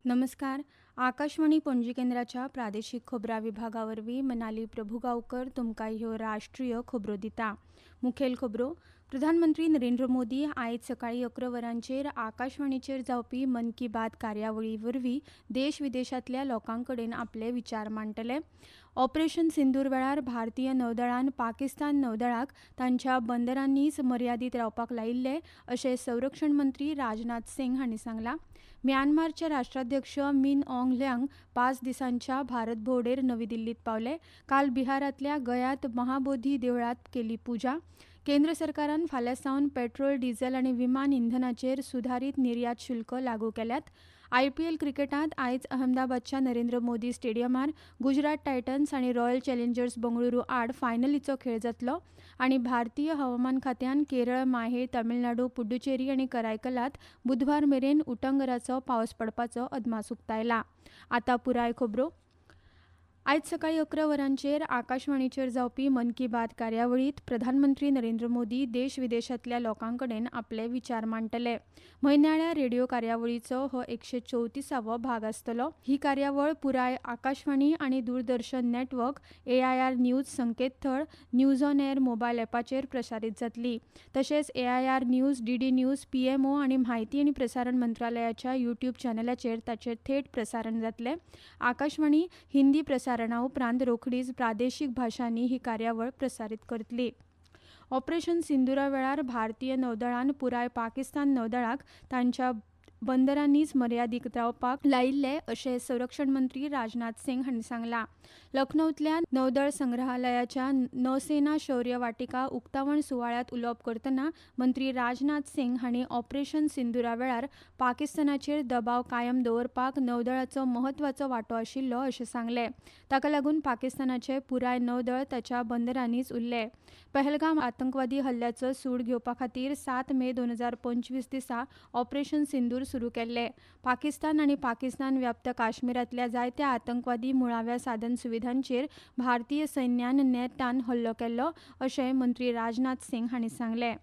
नमस्कार. आकाशवाणी पणजी केंद्राच्या प्रादेशीक खबरां विभागावरवीं मनाली प्रभुगांवकर तुमकां ह्यो राष्ट्रीय खबरो दिता. मुखेल खबरो. प्रधानमंत्री नरेंद्र मोदी आयज सकाळीं 11 वरांचेर आकाशवाणीचेर जावपी मन की बात कार्यावळी वरवीं देश विदेशांतल्या लोकां कडेन आपले विचार मांडटले. ऑपरेशन सिंदूर वेळार भारतीय नौदळान पाकिस्तान नौदळाक तांच्या बंदरांनीच मर्यादीत रावपाक लायिल्ले अशें संरक्षण मंत्री राजनाथ सिंग हांणी सांगलां. म्यानमारचे राष्ट्राध्यक्ष मिन ऑंग ह्लेंग 5 दिसांच्या भारत भोंवडेर नवी दिल्लीत पावले. काल बिहारांतल्या गयांत महाबोधी देवळांत केली पुजा. केंद्र सरकारान फाल्यां सावन पेट्रोल, डिझेल आनी विमान इंधनाचेर सुधारीत निर्यात शुल्क लागू केल्यात. आयपीएल क्रिकेटांत आयज अहमदाबादच्या नरेंद्र मोदी स्टेडियमार गुजरात टायटन्स आनी रॉयल चॅलेंजर्स बंगळुरू आड फायनलीचो खेळ जातलो आनी भारतीय हवामान खात्यान केरळ, माहे, तामिळनाडू, पुडुचेरी आनी करायकलात बुधवार मेरेन उटंगराचो पावस पडपाचो अदमास उक्तायला. आतां पुराय खबरो. आयज सकाळीं 11 वरांचेर आकाशवाणीचेर जावपी मन की बात कार्यावळींत प्रधानमंत्री नरेंद्र मोदी देश विदेशांतल्या लोकां कडेन आपले विचार मांडटले. म्हयन्याळ्या रेडिओ कार्यावळीचो हो 134वो भाग आसतलो. ही कार्यावळ पुराय आकाशवाणी आनी दूरदर्शन नेटवर्क, AIR न्यूज संकेतथळ, न्यूज ऑन एअर मोबायल ॲपाचेर प्रसारीत जातली. तशेंच AIR news, DD news, PMO आनी म्हायती आनी प्रसारण मंत्रालयाच्या युट्यूब चॅनलाचेर ताचें थेट प्रसारण जातलें. आकाशवाणी हिंदी प्रसारणा उपरांत रोखडीच प्रादेशीक भाशांनी ही कार्यावळ प्रसारीत करतली. ऑपरेशन सिंदुरा वेळार भारतीय नौदळान पुराय पाकिस्तान नौदळाक तांच्या बंदरांनीच मर्यादीत रावपाक लायिल्ले अशें संरक्षण मंत्री राजनाथ सिंग हांणी सांगलां. लखनौतल्या नौदळ संग्रहालयाच्या नौसेना शौर्य वाटिका उक्तावण सुवाळ्यात उलोवप करतना मंत्री राजनाथ सिंग हांणी ऑपरेशन सिंदुरा वेळार पाकिस्तानाचेर दबाव कायम दवरपाक नौदळाचो म्हत्वाचो वांटो आशिल्लो अशें सांगलें. ताका लागून पाकिस्तानाचें पुराय नौदळ ताच्या बंदरांनीच उरलें. पहलगाम आतंकवादी हल्ल्याचो सूड घेवपा खातीर 7 मे 2025 दिसा ऑपरेशन सिंदूर सुरू केल्लें. पाकिस्तान आनी पाकिस्तान व्याप्त काश्मीरांतल्या जायत्या आतंकवादी मुळाव्या साधन सुविधांचेर भारतीय सैन्यान नेटान हल्लो केल्लो अशें मंत्री राजनाथ सिंग हांणी सांगलें.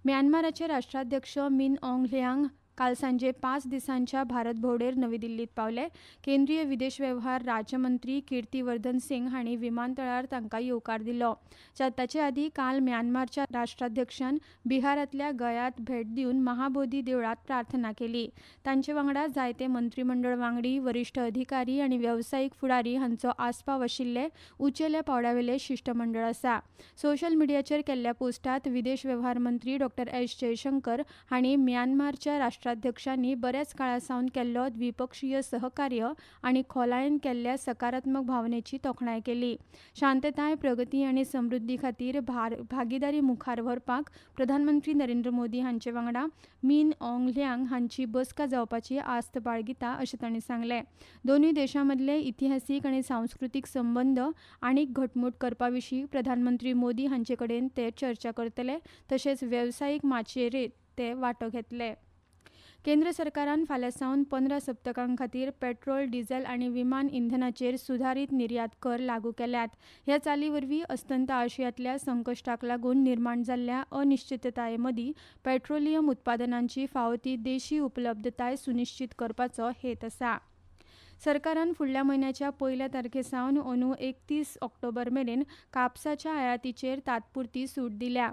म्यानमाराचे राष्ट्राध्यक्ष मिन ऑंग ह्लेंग काल सांजे 5 दिसांच्या भारत भोंवडेर नवी दिल्लीत पावले. केंद्रीय विदेश वेव्हार राज्यमंत्री कीर्तीवर्धन सिंग हांणी विमानतळार तांकां येवकार दिलो. ताचे आदीं काल म्यानमारच्या राष्ट्राध्यक्षान बिहारांतल्या गयांत भेट दिवन महाबोधी देवळांत प्रार्थना केली. तांचे वांगडा जायते मंत्रीमंडळ वांगडी, वरिश्ठ अधिकारी आनी वेवसायीक फुडारी हांचो आस्पाव आशिल्ले उंचेल्या पांवड्यावेले शिश्टमंडळ आसा. सोशल मिडियाचेर केल्ल्या पोस्टांत विदेश वेव्हार मंत्री डॉ. एस. जयशंकर हांणी म्यानमारच्या राष्ट्राध्यक्षांनी बऱ्याच काळा सावन केल्लो द्विपक्षीय सहकार्य आनी खोलायेन केल्ल्या सकारात्मक भावनेची तोखणाय केली. शांतताय, प्रगती आनी समृद्धी खातीर भागीदारी मुखार व्हरपाक प्रधानमंत्री नरेंद्र मोदी हांचे वांगडा मिन ऑंग ह्लेंग हांची बसका जावपाची आस्त बाळगिता अशें तांणी सांगलें. दोनूय देशां मदले इतिहासीक आनी सांस्कृतीक संबंद आनीक घटमूट करपा विशीं प्रधानमंत्री मोदी हांचे कडेन ते चर्चा करतले. तशेंच वेवसायीक माचयेर ते वांटो घेतले. केंद्र सरकारान फाल्यां सावन 15 सप्तकां खातीर पेट्रोल, डिझेल आनी विमान इंधनाचेर सुधारीत निर्यात कर लागू केल्यात. ह्या चाली वरवीं अस्तंत आशियांतल्या संकश्टाक लागून निर्माण जाल्ल्या अनिश्चितताये मदीं पेट्रोलियम उत्पादनांची फावो ती देशी उपलब्धताय सुनिश्चित करपाचो हेत आसा. सरकारान फुडल्या म्हयन्याच्या 1 तारखेसावन अंदू 31 ऑक्टोबर मेरेन कापसाच्या आयातीचेर तात्पुरती सूट दिल्या.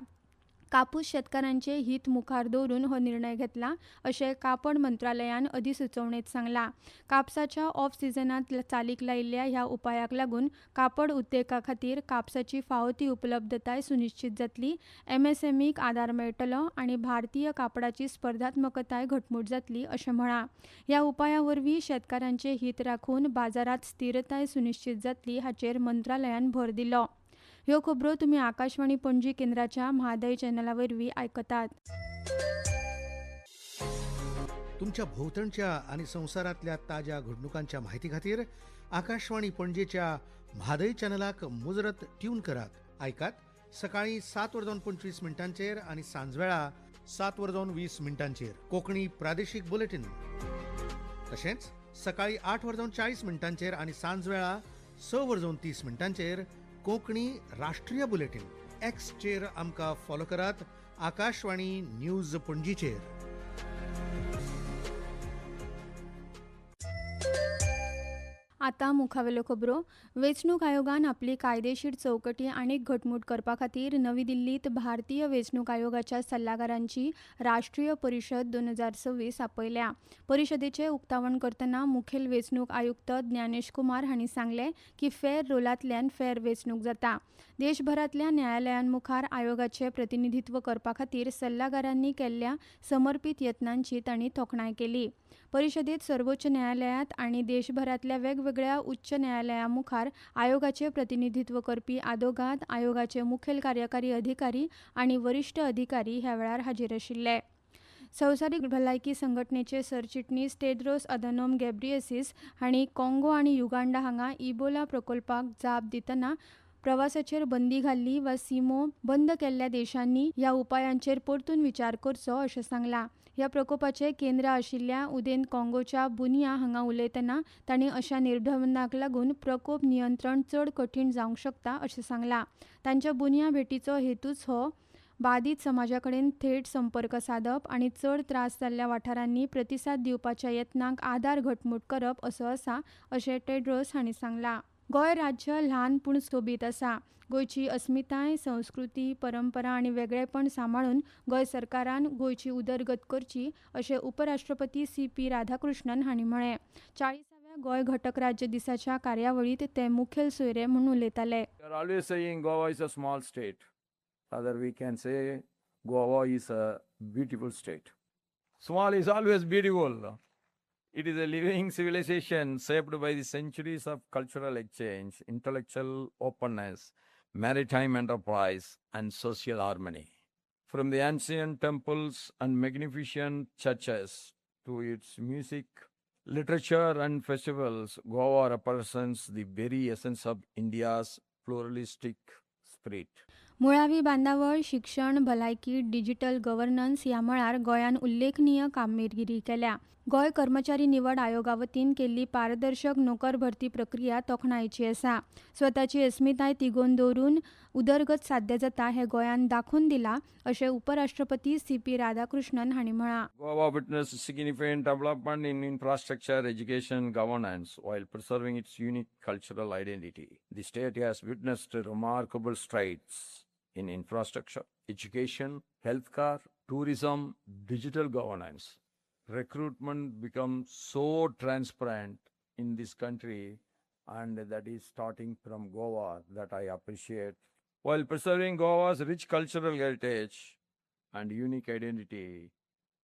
कापूस शेतकारांचे हित मुखार दवरून हो निर्णय घेतला अशें कापड मंत्रालयान अधिसुचोवणेंत सांगलां. कापसाच्या ऑफ सिजनांत चालीक लायिल्ल्या ह्या उपायाक लागून कापड उद्देगा खातीर कापसाची फावो ती उपलब्धताय सुनिश्चित जातली, MSMEक आदार मेळटलो आनी भारतीय कापडाची स्पर्धात्मकताय घटमूट जातली अशें म्हळां. ह्या उपाया वरवीं शेतकारांचे हित राखून बाजारात स्थिरताय सुनिश्चित जातली हाचेर मंत्रालयान भर दिलो. ह्यो खबरो तुमी आकाशवाणी पणजी केंद्राच्या म्हादय चॅनला वरवीं आयकतात. तुमच्या भोवतणच्या आणि संवसारांतल्या ताज्या घडणुकांच्या म्हायती खातीर आकाशवाणी पणजेच्या म्हादय चॅनलाक मुजरत ट्यून करात. आयकात सकाळीं 7:25 आनी सांजवेळा 7:20 कोंकणी प्रादेशीक बुलेटिन. तशेंच सकाळीं 8:40 आनी सांजवेळा 6:30 कोंकणी राष्ट्रीय बुलेटिन. एक्सचेर आमकां फॉलो करात. आकाशवाणी न्यूज पणजीचेर. आता मुखावेलो खबरो. वेंचणूक आयोगान आपली कायदेशीर चौकटी आनीक घटमूट करपा खातीर नवी दिल्लीत भारतीय वेंचणूक आयोगाच्या सल्लागारांची राष्ट्रीय परिशद 2026 आपयल्या. परिशदेचें उक्तावण करतना मुखेल वेंचणूक आयुक्त ज्ञानेश कुमार हांणी सांगलें की फेर रोलांतल्यान फेर वेंचणूक जाता. देशभरांतल्या न्यायालयांमुखार आयोगाचें प्रतिनिधित्व करपा खातीर सल्लागारांनी केल्ल्या समर्पीत यत्नांची तांणी तोखणाय केली. परिशदेंत सर्वोच्च न्यायालयात आनी देशभरांतल्या वेगवेगळ्या उच्च न्यायालयां मुखार आयोगाचें प्रतिनिधित्व करपी आदोगाद आयोगाचे मुखेल कार्यकारी अधिकारी आनी वरिश्ठ अधिकारी ह्या वेळार हाजीर आशिल्ले. संवसारीक भलायकी संघटनेचे सरचिटणीस टेड्रोस अधनोम घेब्रेयेसीस हांणी काँगो आनी युगांडा हांगा इबोला प्रकोल्पाक जाप दितना प्रवासाचेर बंदी घाल्ली वा सीमो बंद केल्ल्या देशांनी ह्या उपायांचेर परतून विचार करचो अशें सांगलां. ह्या प्रकोपाचें केंद्र आशिल्ल्या उदेंत काँगोच्या बुनिया हांगा उलयतना तांणी अशा निर्बंधांक लागून प्रकोप नियंत्रण चड कठीण जावंक शकता अशें सांगलां. तांच्या बुनिया भेटीचो हेतूच हो बादीत समाजा कडेन थेट संपर्क सादप आनी चड त्रास जाल्ल्या वाठारांनी प्रतिसाद दिवपाच्या यत्नांक आदार घटमूट करप असो आसा अशें टेड्रोस हांणी सांगलां. गोंय राज्य ल्हान पूण सोबीत आसा. गोंयची अस्मिताय, संस्कृती, परंपरा आनी वेगळेपण सांबाळून गोंय सरकारान गोंयची उदरगत करची अशें उपराष्ट्रपती CP राधाकृष्णन हांणी म्हळें. 40व्या गोंय घटक राज्य दिसाच्या कार्यावळींत ते मुखेल सोयरे म्हूण उलयताले. We are always saying Goa is a small state. Rather, we can say Goa is a beautiful state. Small is always beautiful. It is a living civilization shaped by the centuries of cultural exchange, intellectual openness, maritime enterprise, and social harmony. From the ancient temples and magnificent churches to its music, literature, and festivals, Goa represents the very essence of India's pluralistic spirit. मुळावी बांदावळ, शिक्षण, भलायकी, digital governance ह्या मळार गोंयान उल्लेखनीय कामगिरी केल्या. गोंय कर्मचारी निवड आयोगा वतीन केल्ली पारदर्शक नोकर भरती प्रक्रिया तोखणायेची आसा. स्वताची अस्मिताय तिगोवन दवरून उदरगत साध्य जाता हें गोंयान दाखोवन दिलां अशें उपराष्ट्रपती CP राधाकृष्णन हांणी म्हळां. Goa witnessed significant development in infrastructure, education, governance, while preserving its unique cultural identity. The state has witnessed remarkable strides in infrastructure, education, healthcare, tourism, digital governance. Recruitment becomes so transparent in this country, and that is starting from Goa, that I appreciate. While preserving Goa's rich cultural heritage and unique identity,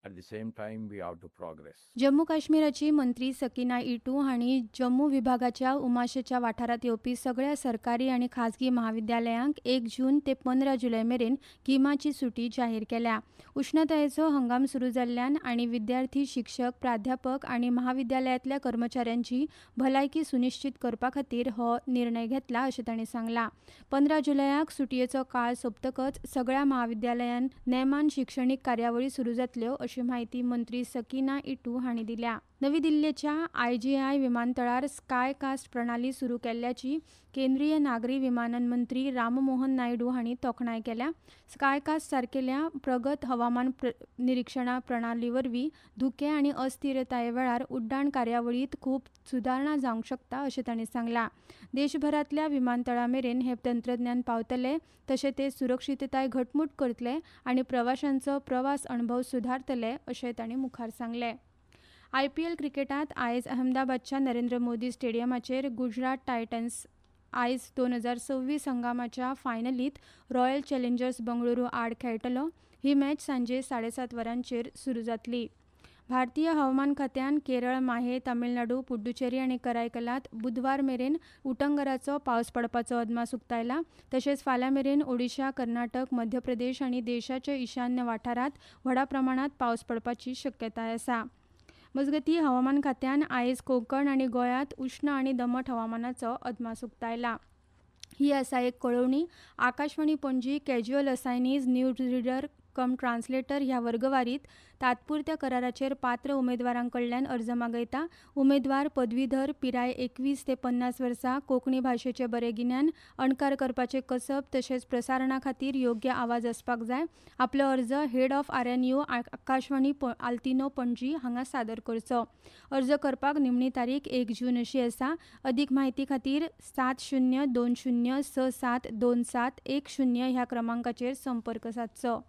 at the same time we have to progress. Jammu काश्मीराची मंत्री सकिना इटू हांणी जम्मू विभागाच्या उमाशेच्या वाठारात येवपी सगळ्या सरकारी आनी खाजगी महाविद्यालयांक 1 जून ते 15 जुलय मेरेन गिमाची सुटी जाहीर केल्या. उश्णतायेचो हंगाम सुरू जाल्ल्यान आनी विद्यार्थी, शिक्षक, प्राध्यापक आनी महाविद्यालयांतल्या कर्मचाऱ्यांची भलायकी सुनिश्चित करपा खातीर हो निर्णय घेतला अशें तांणी सांगलां. 15 जुलयाक सुटयेचो काळ सोंपतकच सगळ्या महाविद्यालयांत नेमान शिक्षणीक कार्यावळी सुरू जातल्यो अशी माहिती मंत्री सकिना इटू हांणी दिल्या. नवी दिल्लीच्या IGI विमानतळार स्कायकास्ट प्रणाली सुरू केल्ल्याची केंद्रीय नागरी विमानन मंत्री राममोहन नायडू हांणी तोखणाय केल्या. स्कायकास्ट सारकेल्या प्रगत हवामान निरीक्षणा प्रणाली वरवीं धुके आनी अस्थिरताये वेळार उड्डाण कार्यावळींत खूब सुदारणा जावंक शकता अशें तांणी सांगलां. देशभरांतल्या विमानतळां मेरेन हें तंत्रज्ञान पावतलें तशें ते सुरक्षीतताय घटमूट करतले आनी प्रवाशांचो प्रवास अणभव सुधारतले अशें तांणी मुखार सांगलें. IPL क्रिकेटांत आयज अहमदाबादच्या नरेंद्र मोदी स्टेडियमाचेर गुजरात टायटन्स आयज 2026 हंगामाच्या फायनलींत रॉयल चॅलेंजर्स बंगळुरू आड खेळटलो. ही मॅच सांजे 7:30 वरांचेर सुरू जातली. भारतीय हवामान खात्यान केरळ, माहे, तामिळनाडू, पुड्डुचेरी आनी करायकलांत बुधवार मेरेन उटंगराचो पावस पडपाचो अदमास उक्तायला. तशेंच फाल्यां मेरेन ओडिशा, कर्नाटक, मध्य प्रदेश आनी देशाच्या ईशान्य वाठारांत व्हडा प्रमाणांत पावस पडपाची शक्यताय आसा. मजगतीं हवामान खात्यान आयज कोंकण आनी गोंयांत उश्ण आनी दमट हवामानाचो अदमास उक्तायला. ही आसा एक कळवणी. Akashvani Panaji casual assignees news reader cum translator ह्या वर्गवारीत तात्पुरत्या कराराचेर पात्र उमेदवारांकडल्यान अर्ज मागयता. उमेदवार पदवीधर, पिराय 21 ते 50 वर्सां, कोंकणी भाशेचें बरें गिन्यान, अणकार करपाचें कसब तशेंच प्रसारणा खातीर योग्य आवाज आसपाक जाय. आपलो अर्ज हेड ऑफ RNU आकाशवाणी आल्तिनो पणजी हांगा सादर करचो. अर्ज करपाक निमणी तारीख 1 जून अशी आसा. अदीक म्हायती खातीर 7020672710 ह्या क्रमांकाचेर संपर्क सादचो.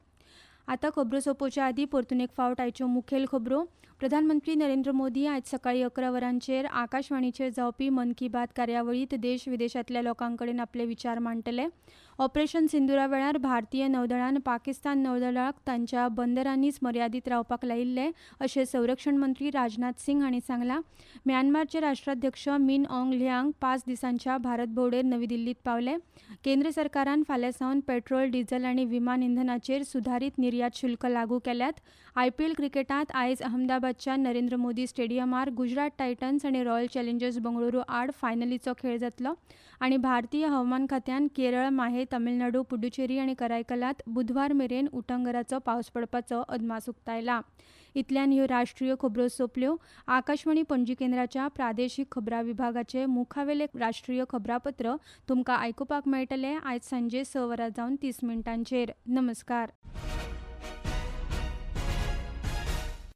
आतां खबरो सोंपोवच्या आदीं परतून एक फावट आयच्यो मुखेल खबरो. प्रधानमंत्री नरेंद्र मोदी आयज सकाळीं 11 वरांचेर आकाशवाणीचेर जावपी मन की बात कार्यावळींत देश विदेशांतल्या लोकां कडेन आपले विचार मांडटले. ऑपरेशन सिंदुरा वेळार भारतीय नौदळान पाकिस्तान नौदळाक तांच्या बंदरांनीच मर्यादीत रावपाक लायिल्ले अशें संरक्षण मंत्री राजनाथ सिंग हांणी सांगलां. म्यानमारचे राष्ट्राध्यक्ष मिन ऑंग ल्ह्यांग 5 दिसांच्या भारत भोंवडेर नवी दिल्लींत पावले. केंद्र सरकारान फाल्यां सावन पेट्रोल, डिझेल आनी विमान इंधनाचेर सुधारीत निर्यात शुल्क लागू केल्यात. IPL क्रिकेटांत आयज अहमदाबादच्या नरेंद्र मोदी स्टेडियमार गुजरात टायटन्स आनी रॉयल चॅलेंजर्स बंगळुरू आड फायनलीचो खेळ जातलो. आनी भारतीय हवामान खात्यान केरळ, माहे, तमिळनाडू, पुडुचेरी आनी करायकलांत बुधवार मेरेन उटंगराचो पावस पडपाचो अदमास उक्तायला. इतल्यान ह्यो राष्ट्रीय खबरो सोंपल्यो. आकाशवाणी पणजी केंद्राच्या प्रादेशीक खबरां विभागाचे मुखावेले राष्ट्रीय खबरापत्र तुमकां आयकुपाक मेळटले आयज सांजे 6 वरां जावन 30 मिनटांचेर. नमस्कार.